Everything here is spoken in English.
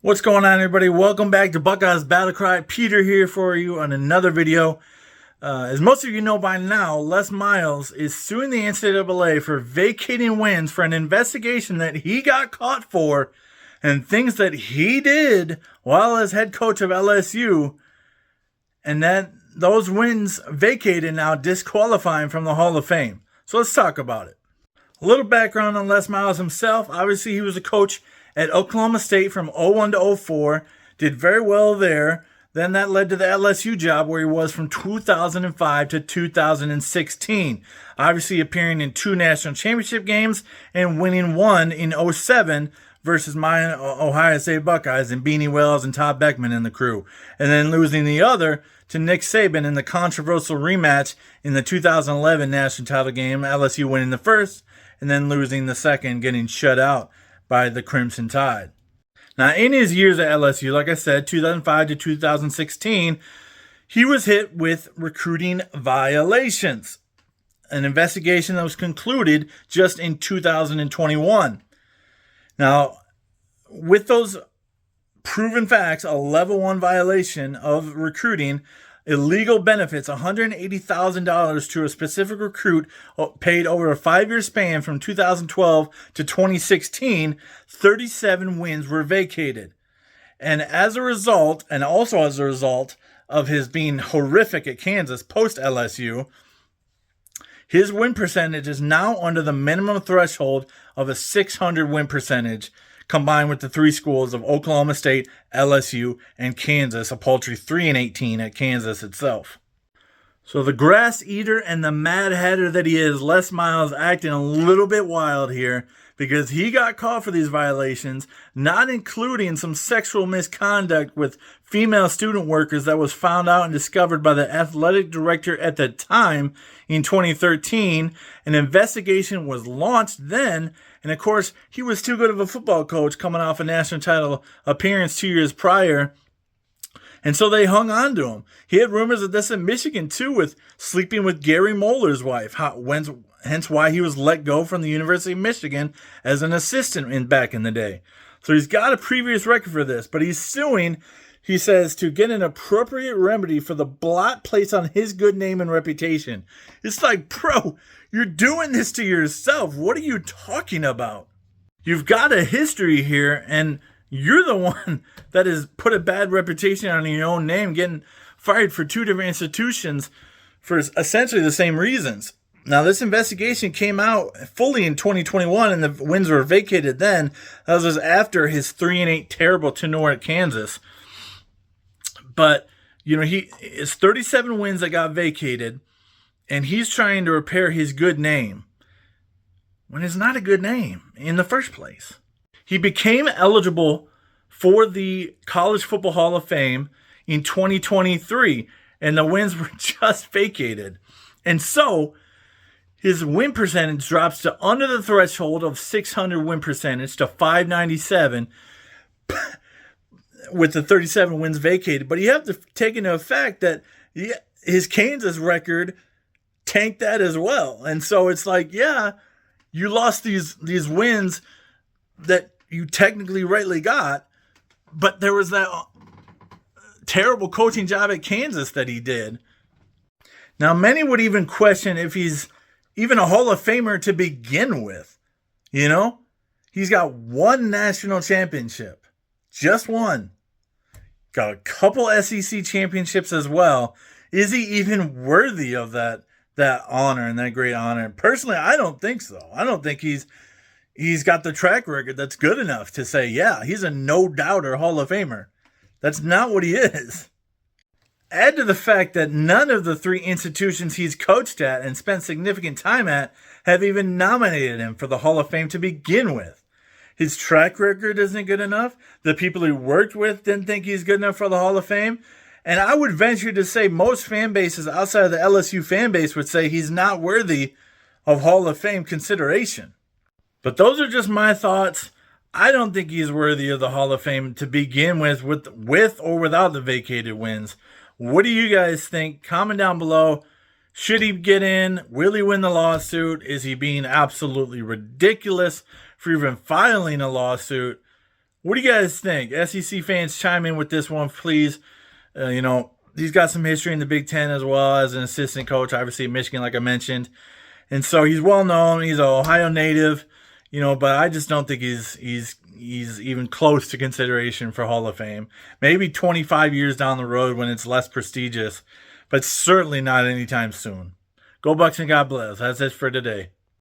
What's going on, everybody? Welcome back to Buckeyes Battle Cry. Peter here for you on another video. As most of you know by now, Les Miles is suing the NCAA for vacating wins for an investigation that he got caught for and things that he did while as head coach of LSU, and that those wins vacated now disqualifying from the Hall of Fame. So let's talk about it. A little background on Les Miles himself. Obviously, he was a coach at Oklahoma State from 01 to 04, did very well there. Then that led to the LSU job where he was from 2005 to 2016. Obviously appearing in 2 national championship games and winning one in 07 versus my Ohio State Buckeyes and Beanie Wells and Todd Beckman and the crew. And then losing the other to Nick Saban in the controversial rematch in the 2011 national title game, LSU winning the first and then losing the second, getting shut out by the Crimson Tide. Now, in his years at LSU, like I said, 2005 to 2016, he was hit with recruiting violations, an investigation that was concluded just in 2021. Now, with those proven facts, a level 1 violation of recruiting, illegal benefits, $180,000 to a specific recruit paid over a 5-year span from 2012 to 2016, 37 wins were vacated. And as a result, and also as a result of his being horrific at Kansas post LSU, his win percentage is now under the minimum threshold of a 600 win percentage, combined with the 3 schools of Oklahoma State, LSU, and Kansas, a paltry 3-18 at Kansas itself. So the grass eater and the mad hatter that he is, Les Miles, acting a little bit wild here because he got caught for these violations, not including some sexual misconduct with female student workers that was found out and discovered by the athletic director at the time in 2013. An investigation was launched then, and of course, he was too good of a football coach coming off a national title appearance 2 years prior. And so they hung on to him. He had rumors of this in Michigan, too, with sleeping with Gary Moeller's wife, hence why he was let go from the University of Michigan as an assistant back in the day. So he's got a previous record for this, but he's suing, he says, to get an appropriate remedy for the blot placed on his good name and reputation. It's like, bro, you're doing this to yourself. What are you talking about? You've got a history here, and you're the one that has put a bad reputation on your own name, getting fired for 2 different institutions for essentially the same reasons. Now, this investigation came out fully in 2021, and the wins were vacated then. That was after his 3-8 terrible tenure at Kansas. But, you know, it's 37 wins that got vacated, and he's trying to repair his good name when it's not a good name in the first place. He became eligible for the College Football Hall of Fame in 2023, and the wins were just vacated. And so his win percentage drops to under the threshold of 600 win percentage to 597 with the 37 wins vacated. But you have to take into effect that his Kansas record tanked that as well. And so it's like, yeah, you lost these wins that you technically rightly got, but there was that terrible coaching job at Kansas that he did. Now, many would even question if he's even a Hall of Famer to begin with. You know, he's got 1 national championship, just 1. Got a couple SEC championships as well. Is he even worthy of that honor and that great honor? Personally, I don't think so. I don't think he's got the track record that's good enough to say, yeah, he's a no-doubter Hall of Famer. That's not what he is. Add to the fact that none of the 3 institutions he's coached at and spent significant time at have even nominated him for the Hall of Fame to begin with. His track record isn't good enough. The people he worked with didn't think he's good enough for the Hall of Fame. And I would venture to say most fan bases outside of the LSU fan base would say he's not worthy of Hall of Fame consideration. But those are just my thoughts. I don't think he's worthy of the Hall of Fame to begin with or without the vacated wins. What do you guys think? Comment down below. Should he get in? Will he win the lawsuit? Is he being absolutely ridiculous for even filing a lawsuit? What do you guys think? SEC fans, chime in with this one, please. He's got some history in the Big Ten as well as an assistant coach, obviously at Michigan, like I mentioned. And so he's well known. He's an Ohio native, but I just don't think he's even close to consideration for Hall of Fame. Maybe 25 years down the road when it's less prestigious, but certainly not anytime soon. Go Bucks and God bless. That's it for today.